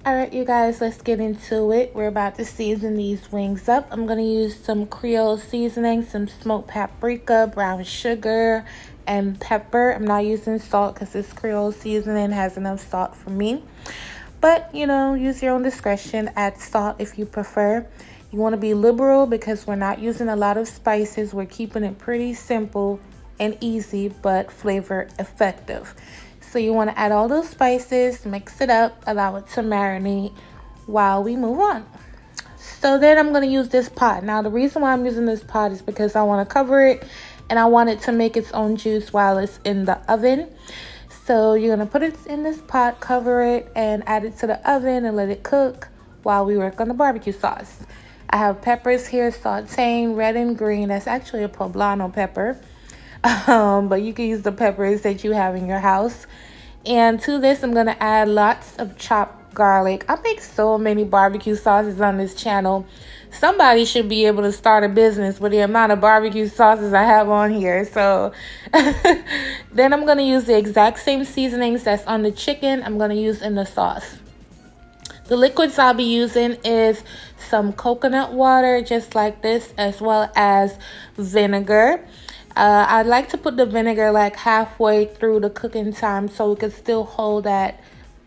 Alright, you guys, let's get into it. We're about to season these wings up. I'm going to use some Creole seasoning, some smoked paprika, brown sugar, and pepper. I'm not using salt because this Creole seasoning has enough salt for me. But, you know, use your own discretion. Add salt if you prefer. You want to be liberal because we're not using a lot of spices. We're keeping it pretty simple and easy, but flavor effective. So you want to add all those spices, mix it up, allow it to marinate while we move on. So then I'm going to use this pot. Now the reason why I'm using this pot is because I want to cover it and I want it to make its own juice while it's in the oven. So you're going to put it in this pot, cover it, and add it to the oven and let it cook while we work on the barbecue sauce. I have peppers here sauteing, red and green. That's actually a poblano pepper. But you can use the peppers that you have in your house. And to this, I'm going to add lots of chopped garlic. I make so many barbecue sauces on this channel. Somebody should be able to start a business with the amount of barbecue sauces I have on here. So then I'm going to use the exact same seasonings that's on the chicken. I'm going to use in the sauce. The liquids I'll be using is some coconut water, just like this, as well as vinegar. I like to put the vinegar like halfway through the cooking time so it can still hold that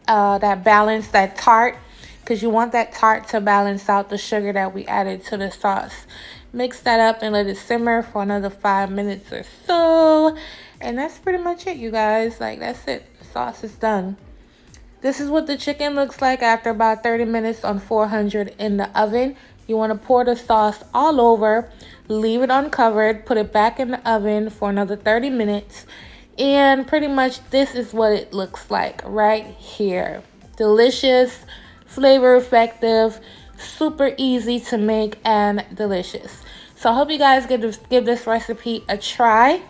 balance, that tart, because you want that tart to balance out the sugar that we added to the sauce. Mix that up and let it simmer for another 5 minutes or so. And that's pretty much it, you guys. Like, that's it. The sauce is done. This is what the chicken looks like after about 30 minutes on 400 in the oven. You want to pour the sauce all over, leave it uncovered, put it back in the oven for another 30 minutes. And pretty much this is what it looks like right here. Delicious, flavor effective, super easy to make, and delicious. So I hope you guys give this recipe a try.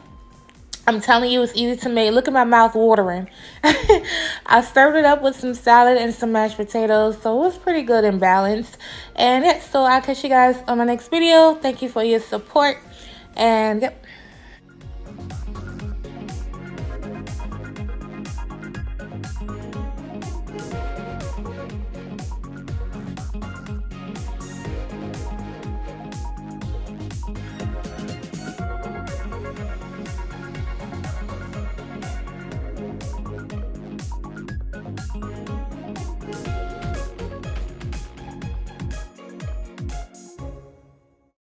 I'm telling you, it's easy to make. Look at my mouth watering. I served it up with some salad and some mashed potatoes, so it was pretty good and balanced. And yeah, so I'll catch you guys on my next video. Thank you for your support. And yep.